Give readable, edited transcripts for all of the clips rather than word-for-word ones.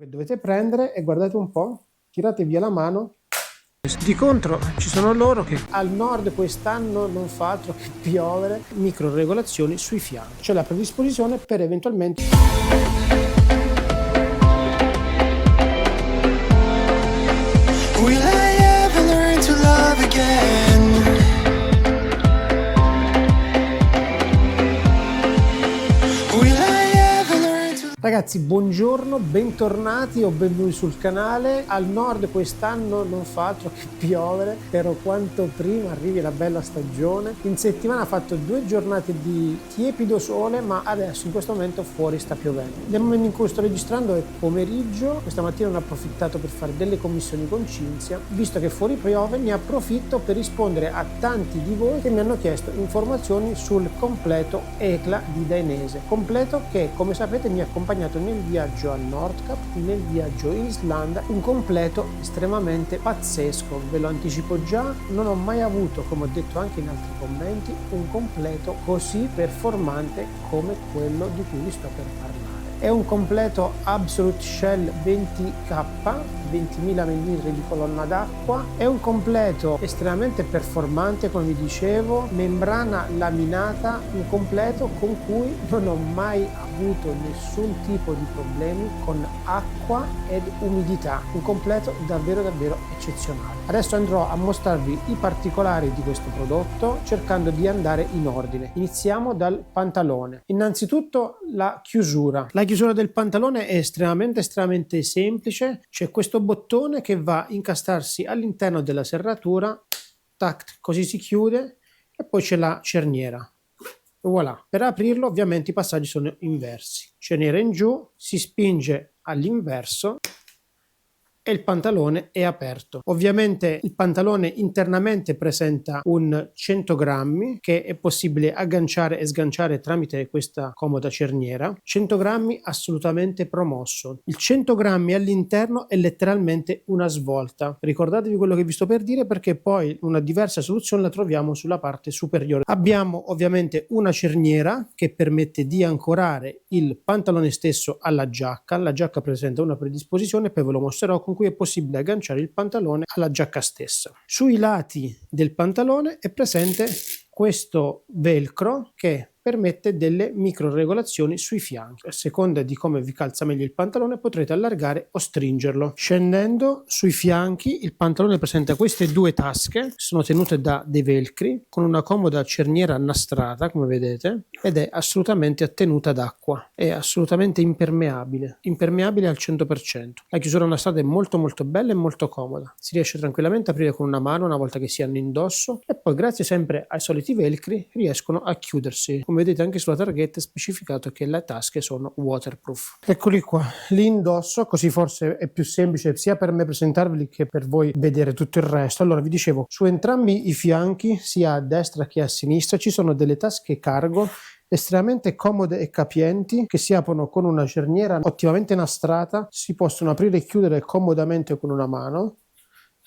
dovete prendere e guardate un po', tirate via la mano. Di contro ci sono loro che al nord quest'anno non fa altro che piovere, micro regolazioni sui fianchi, c'è la predisposizione per eventualmente Ragazzi, buongiorno, bentornati o benvenuti sul canale. Al nord quest'anno non fa altro che piovere, spero quanto prima arrivi la bella stagione. In settimana ha fatto 2 giornate di tiepido sole, ma adesso in questo momento fuori sta piovendo. Nel momento in cui sto registrando è pomeriggio, questa mattina ho approfittato per fare delle commissioni con Cinzia. Visto che fuori piove, ne approfitto per rispondere a tanti di voi che mi hanno chiesto informazioni sul completo ECLA di Dainese. Completo che, come sapete, mi accompagna nel viaggio al Nord Cap, nel viaggio in Islanda, un completo estremamente pazzesco, ve lo anticipo già, non ho mai avuto, come ho detto anche in altri commenti, un completo così performante come quello di cui vi sto per parlare. È un completo Absolute Shell 20K, 20.000 ml di colonna d'acqua, è un completo estremamente performante, come vi dicevo, membrana laminata, un completo con cui non ho mai avuto nessun tipo di problemi con acqua ed umidità, un completo davvero eccezionale. Adesso andrò a mostrarvi i particolari di questo prodotto cercando di andare in ordine. Iniziamo dal pantalone. Innanzitutto la chiusura. La chiusura del pantalone è estremamente semplice, c'è questo bottone che va a incastarsi all'interno della serratura, tac, così si chiude, e poi c'è la cerniera. Voilà. Per aprirlo ovviamente i passaggi sono inversi, cerniera in giù, si spinge all'inverso e il pantalone è aperto. Ovviamente il pantalone internamente presenta un 100 grammi che è possibile agganciare e sganciare tramite questa comoda cerniera. 100 grammi assolutamente promosso. Il 100 grammi all'interno è letteralmente una svolta. Ricordatevi quello che vi sto per dire, perché poi una diversa soluzione la troviamo sulla parte superiore. Abbiamo ovviamente una cerniera che permette di ancorare il pantalone stesso alla giacca. La giacca presenta una predisposizione, poi ve lo mostrerò, con cui è possibile agganciare il pantalone alla giacca stessa. Sui lati del pantalone è presente questo velcro che permette delle micro regolazioni sui fianchi. A seconda di come vi calza meglio il pantalone potrete allargare o stringerlo. Scendendo sui fianchi il pantalone presenta queste 2 tasche, sono tenute da dei velcri con una comoda cerniera nastrata, come vedete, ed è assolutamente a tenuta d'acqua, è assolutamente impermeabile al 100%. La chiusura nastrata è molto bella e molto comoda, si riesce tranquillamente a aprire con una mano una volta che si hanno indosso, e poi grazie sempre ai soliti velcri riescono a chiudersi. Come vedete anche sulla targhetta è specificato che le tasche sono waterproof. Eccoli qua, li indosso, così forse è più semplice sia per me presentarveli che per voi vedere tutto il resto. Allora vi dicevo, su entrambi i fianchi, sia a destra che a sinistra, ci sono delle tasche cargo estremamente comode e capienti che si aprono con una cerniera ottimamente nastrata, si possono aprire e chiudere comodamente con una mano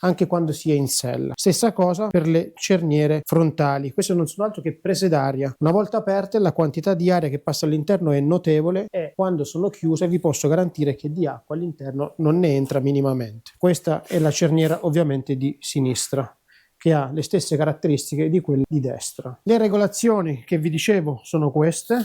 anche quando si è in sella. Stessa cosa per le cerniere frontali, queste non sono altro che prese d'aria. Una volta aperte la quantità di aria che passa all'interno è notevole, e quando sono chiuse vi posso garantire che di acqua all'interno non ne entra minimamente. Questa è la cerniera ovviamente di sinistra, che ha le stesse caratteristiche di quelle di destra. Le regolazioni che vi dicevo sono queste,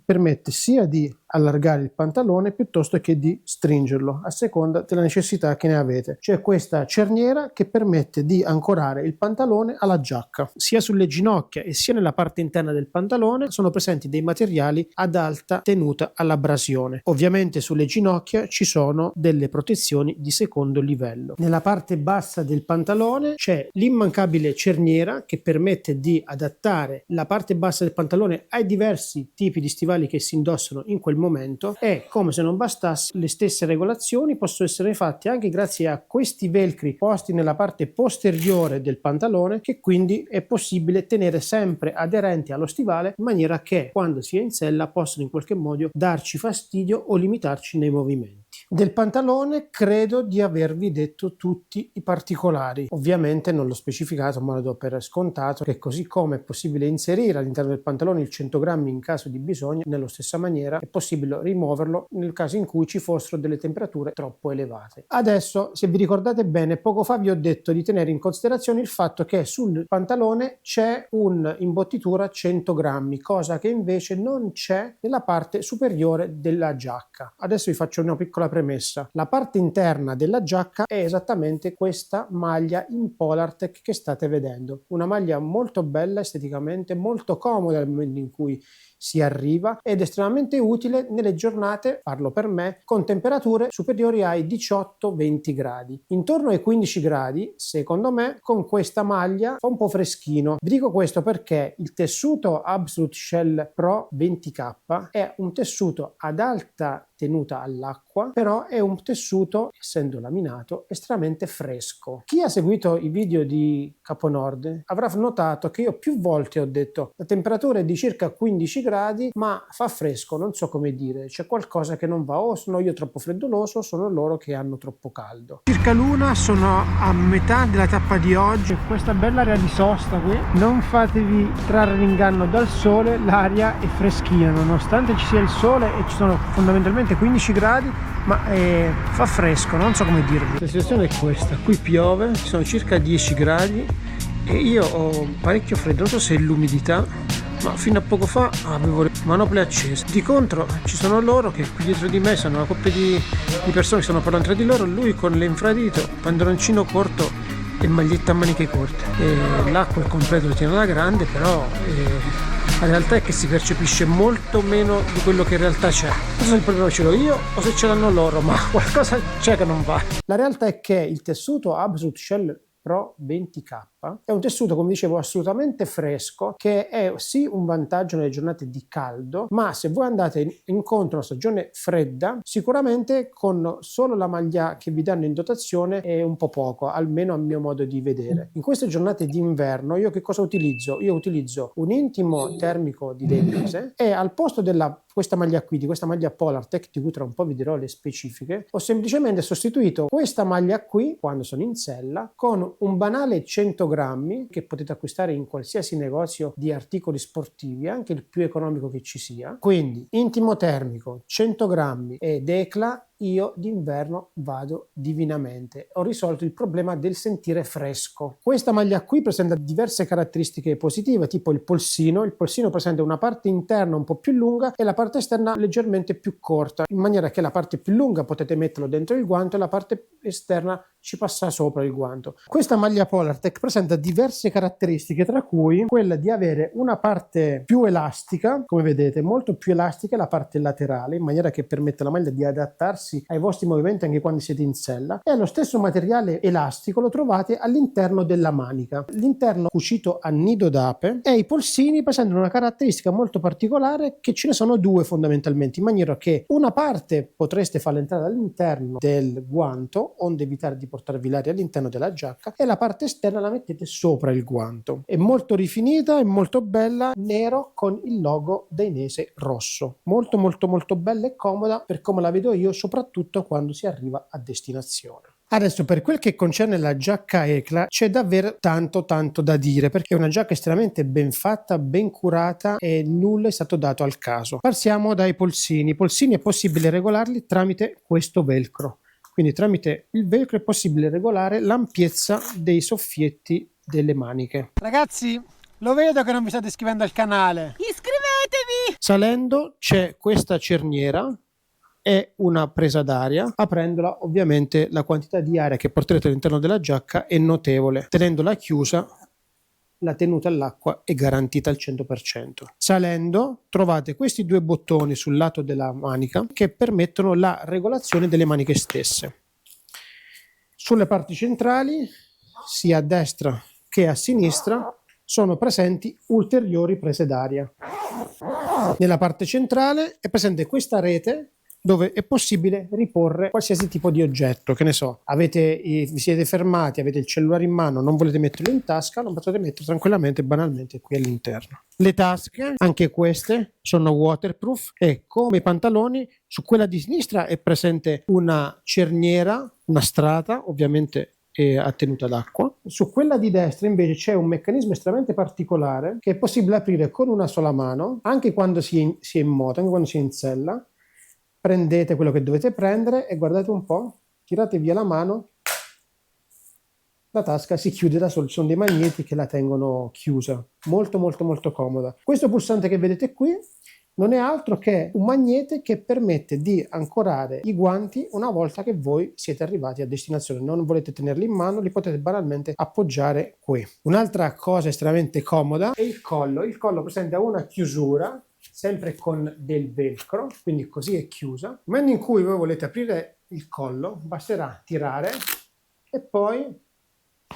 permette sia di allargare il pantalone piuttosto che di stringerlo a seconda della necessità che ne avete. C'è questa cerniera che permette di ancorare il pantalone alla giacca. Sia sulle ginocchia e sia nella parte interna del pantalone sono presenti dei materiali ad alta tenuta all'abrasione. Ovviamente sulle ginocchia ci sono delle protezioni di secondo livello. Nella parte bassa del pantalone c'è l'immancabile cerniera che permette di adattare la parte bassa del pantalone ai diversi tipi di stivali che si indossano in quel momento, e come se non bastasse le stesse regolazioni possono essere fatte anche grazie a questi velcri posti nella parte posteriore del pantalone, che quindi è possibile tenere sempre aderenti allo stivale in maniera che quando si è in sella possano in qualche modo darci fastidio o limitarci nei movimenti. Del pantalone credo di avervi detto tutti i particolari. Ovviamente non l'ho specificato, ma lo do per scontato che così come è possibile inserire all'interno del pantalone il 100 grammi in caso di bisogno, nello stessa maniera è possibile rimuoverlo nel caso in cui ci fossero delle temperature troppo elevate. Adesso, se vi ricordate bene, poco fa vi ho detto di tenere in considerazione il fatto che sul pantalone c'è un'imbottitura 100 grammi, cosa che invece non c'è nella parte superiore della giacca. Adesso vi faccio una piccola premessa. La parte interna della giacca è esattamente questa maglia in Polartec che state vedendo. Una maglia molto bella esteticamente, molto comoda nel momento in cui si arriva ed estremamente utile nelle giornate, parlo per me, con temperature superiori ai 18-20 gradi. Intorno ai 15 gradi, secondo me, con questa maglia fa un po' freschino. Vi dico questo perché il tessuto Absolute Shell Pro 20K è un tessuto ad alta tenuta all'acqua, però è un tessuto, essendo laminato, estremamente fresco. Chi ha seguito i video di Caponord avrà notato che io più volte ho detto la temperatura è di circa 15 gradi, ma fa fresco, non so come dire, c'è qualcosa che non va, o sono io troppo freddoloso o sono loro che hanno troppo caldo. Circa l'una, sono a metà della tappa di oggi, questa bella area di sosta qui, non fatevi trarre in inganno dal sole, l'aria è freschina, nonostante ci sia il sole e ci sono fondamentalmente 15 gradi, ma fa fresco, non so come dirvi. La situazione è questa, qui piove, ci sono circa 10 gradi e io ho parecchio freddo, non so se è l'umidità, ma fino a poco fa avevo le manopole accese. Di contro ci sono loro che qui dietro di me sono una coppia di persone che stanno parlando tra di loro, lui con l'infradito, pantaloncino corto e maglietta a maniche corte. L'acqua il completo lo tiene alla grande, però la realtà è che si percepisce molto meno di quello che in realtà c'è. Non so se il problema ce l'ho io o se ce l'hanno loro, ma qualcosa c'è che non va. La realtà è che il tessuto Absolute Shell Pro 20K è un tessuto, come dicevo, assolutamente fresco, che è sì un vantaggio nelle giornate di caldo, ma se voi andate incontro a una stagione fredda, sicuramente con solo la maglia che vi danno in dotazione è un po' poco, almeno a mio modo di vedere. In queste giornate d'inverno io che cosa utilizzo? Io utilizzo un intimo termico di Dainese e al posto della questa maglia qui, di questa maglia Polartec, di cui tra un po' vi dirò le specifiche, ho semplicemente sostituito questa maglia qui, quando sono in sella, con un banale 100 grammi che potete acquistare in qualsiasi negozio di articoli sportivi, anche il più economico che ci sia. Quindi intimo termico, 100 grammi ed Ecla. Io d'inverno vado divinamente, ho risolto il problema del sentire fresco. Questa maglia qui presenta diverse caratteristiche positive, tipo il polsino presenta una parte interna un po' più lunga e la parte esterna leggermente più corta, in maniera che la parte più lunga potete metterlo dentro il guanto e la parte esterna ci passa sopra il guanto. Questa maglia Polartec presenta diverse caratteristiche, tra cui quella di avere una parte più elastica, come vedete, molto più elastica, la parte laterale, in maniera che permette alla maglia di adattarsi ai vostri movimenti anche quando siete in sella, e lo stesso materiale elastico lo trovate all'interno della manica. L'interno cucito a nido d'ape e i polsini presentano una caratteristica molto particolare, che ce ne sono due fondamentalmente, in maniera che una parte potreste farla entrare all'interno del guanto onde evitare di portarvi l'aria all'interno della giacca, e la parte esterna la mettete sopra il guanto. È molto rifinita, è molto bella, nero con il logo Dainese rosso, molto molto molto bella e comoda per come la vedo io, soprattutto quando si arriva a destinazione. Adesso, per quel che concerne la giacca Ecla, c'è davvero tanto da dire, perché è una giacca estremamente ben fatta, ben curata e nulla è stato dato al caso. Passiamo dai polsini. I polsini è possibile regolarli tramite questo velcro, quindi tramite il velcro è possibile regolare l'ampiezza dei soffietti delle maniche. Ragazzi, lo vedo che non vi state iscrivendo al canale. Iscrivetevi! Salendo c'è questa cerniera e una presa d'aria. Aprendola, ovviamente la quantità di aria che porterete all'interno della giacca è notevole. Tenendola chiusa, la tenuta all'acqua è garantita al 100%. Salendo trovate questi due bottoni sul lato della manica che permettono la regolazione delle maniche stesse. Sulle parti centrali, sia a destra che a sinistra, sono presenti ulteriori prese d'aria. Nella parte centrale è presente questa rete dove è possibile riporre qualsiasi tipo di oggetto. Che ne so, vi siete fermati, avete il cellulare in mano, non volete metterlo in tasca, lo potete mettere tranquillamente, banalmente qui all'interno. Le tasche, anche queste, sono waterproof e come i pantaloni, su quella di sinistra è presente una cerniera, una strata, ovviamente a tenuta d'acqua. Su quella di destra invece c'è un meccanismo estremamente particolare che è possibile aprire con una sola mano, anche quando si è in moto, anche quando si è in sella. Prendete quello che dovete prendere e guardate un po', tirate via la mano, la tasca si chiude da sola, ci sono dei magneti che la tengono chiusa, molto molto molto comoda. Questo pulsante che vedete qui non è altro che un magnete che permette di ancorare i guanti una volta che voi siete arrivati a destinazione. Non volete tenerli in mano, li potete banalmente appoggiare qui. Un'altra cosa estremamente comoda è il collo. Il collo presenta una chiusura, sempre con del velcro, quindi così è chiusa. Nel momento in cui voi volete aprire il collo, basterà tirare e poi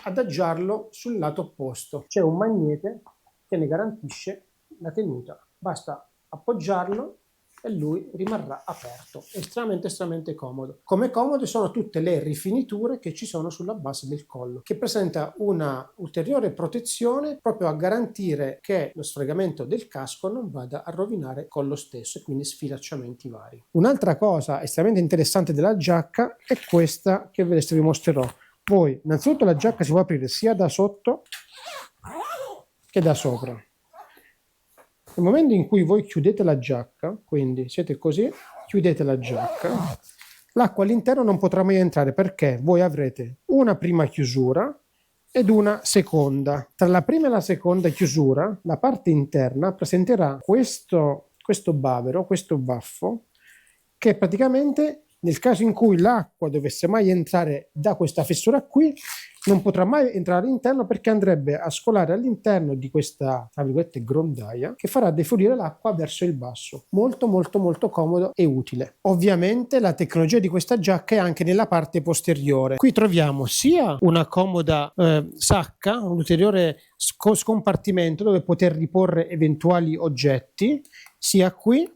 adagiarlo sul lato opposto. C'è un magnete che ne garantisce la tenuta. Basta appoggiarlo e lui rimarrà aperto. Estremamente estremamente comodo. Come comode sono tutte le rifiniture che ci sono sulla base del collo, che presenta una ulteriore protezione proprio a garantire che lo sfregamento del casco non vada a rovinare il collo stesso e quindi sfilacciamenti vari. Un'altra cosa estremamente interessante della giacca è questa che adesso vi mostrerò. Voi innanzitutto la giacca si può aprire sia da sotto che da sopra. Nel momento in cui voi chiudete la giacca, quindi siete così, chiudete la giacca, l'acqua all'interno non potrà mai entrare perché voi avrete una prima chiusura ed una seconda. Tra la prima e la seconda chiusura, la parte interna presenterà questo bavero, questo baffo, che praticamente nel caso in cui l'acqua dovesse mai entrare da questa fessura qui, non potrà mai entrare all'interno perché andrebbe a scolare all'interno di questa, tra virgolette, grondaia che farà defluire l'acqua verso il basso. Molto molto molto comodo e utile. Ovviamente la tecnologia di questa giacca è anche nella parte posteriore. Qui troviamo sia una comoda sacca, un ulteriore scompartimento dove poter riporre eventuali oggetti, sia qui.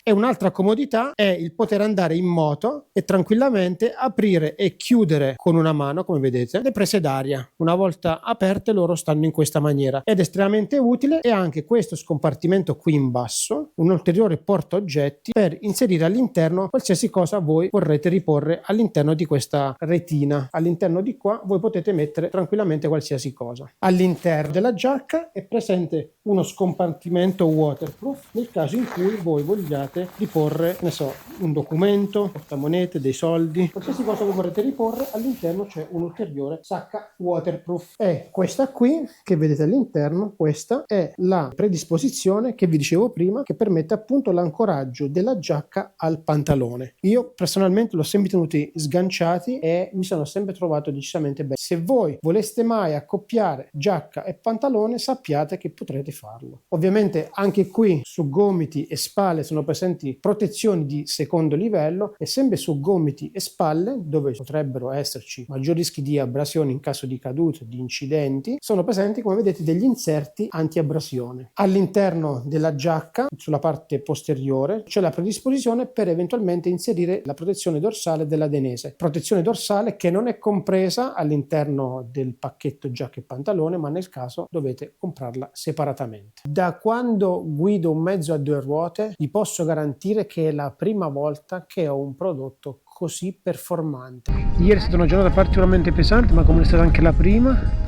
E un'altra comodità è il poter andare in moto e tranquillamente aprire e chiudere con una mano, come vedete, le prese d'aria. Una volta aperte loro stanno in questa maniera ed è estremamente utile. E anche questo scompartimento qui in basso, un ulteriore porta oggetti per inserire all'interno qualsiasi cosa voi vorrete riporre all'interno di questa retina. All'interno di qua voi potete mettere tranquillamente qualsiasi cosa. All'interno della giacca è presente uno scompartimento waterproof nel caso in cui voi vogliate riporre, ne so, un documento, portamonete, dei soldi, qualsiasi cosa che vorrete riporre. All'interno c'è un'ulteriore sacca waterproof. E questa qui che vedete all'interno, questa è la predisposizione che vi dicevo prima, che permette appunto l'ancoraggio della giacca al pantalone. Io personalmente l'ho sempre tenuti sganciati e mi sono sempre trovato decisamente bene. Se voi voleste mai accoppiare giacca e pantalone, sappiate che potrete farlo. Ovviamente anche qui su gomiti e spalle sono presenti protezioni di secondo livello e sempre su gomiti e spalle, dove potrebbero esserci maggiori rischi di abrasione in caso di cadute, di incidenti, sono presenti, come vedete, degli inserti anti-abrasione. All'interno della giacca, sulla parte posteriore, c'è la predisposizione per eventualmente inserire la protezione dorsale della Danese. Protezione dorsale che non è compresa all'interno del pacchetto giacca e pantalone, ma nel caso dovete comprarla separatamente. Da quando guido un mezzo a due ruote, vi posso garantire che è la prima volta che ho un prodotto così performante. Ieri è stata una giornata particolarmente pesante, ma come è stata anche la prima,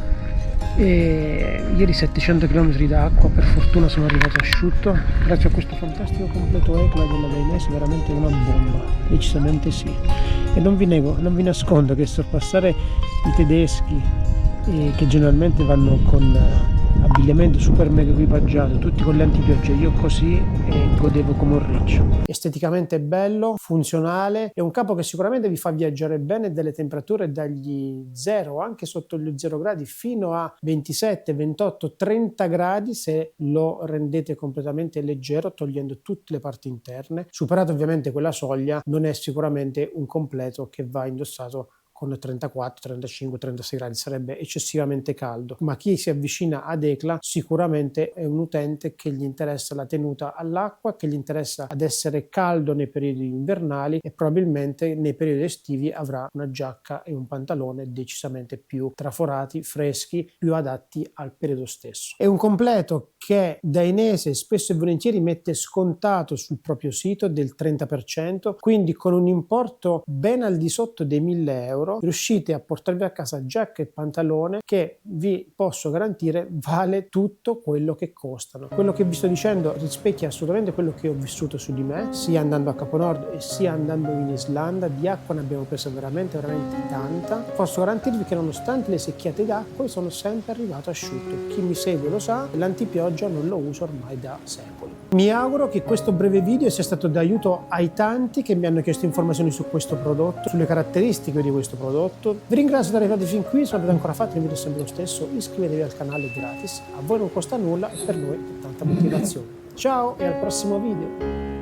e ieri 700 km d'acqua, per fortuna sono arrivato asciutto grazie a questo fantastico completo ECLA della Dainese, veramente una bomba, decisamente sì. E non vi nascondo che sorpassare i tedeschi, che generalmente vanno con abbigliamento super mega equipaggiato, tutti con le antipiogge, io così godevo come un riccio. Esteticamente bello, funzionale, è un capo che sicuramente vi fa viaggiare bene, delle temperature dagli 0, anche sotto gli 0 gradi, fino a 27, 28, 30 gradi se lo rendete completamente leggero, togliendo tutte le parti interne. Superata ovviamente quella soglia, non è sicuramente un completo che va indossato con 34, 35, 36 gradi, sarebbe eccessivamente caldo, ma chi si avvicina ad ECLA sicuramente è un utente che gli interessa la tenuta all'acqua, che gli interessa ad essere caldo nei periodi invernali e probabilmente nei periodi estivi avrà una giacca e un pantalone decisamente più traforati, freschi, più adatti al periodo stesso. È un completo che Dainese spesso e volentieri mette scontato sul proprio sito del 30%, quindi con un importo ben al di sotto dei 1.000 euro riuscite a portarvi a casa giacca e pantalone che vi posso garantire vale tutto quello che costano. Quello che vi sto dicendo rispecchia assolutamente quello che ho vissuto su di me, sia andando a Capo Nord e sia andando in Islanda. Di acqua ne abbiamo presa veramente tanta. Posso garantirvi che nonostante le secchiate d'acqua sono sempre arrivato asciutto. Chi mi segue lo sa, l'antipioggia non lo uso ormai da secoli. Mi auguro che questo breve video sia stato d'aiuto ai tanti che mi hanno chiesto informazioni su questo prodotto, sulle caratteristiche di questo prodotto. Vi ringrazio per essere arrivati fin qui, se non l'avete ancora fatto il video è sempre lo stesso, iscrivetevi al canale gratis, a voi non costa nulla e per noi è tanta motivazione. Ciao e al prossimo video!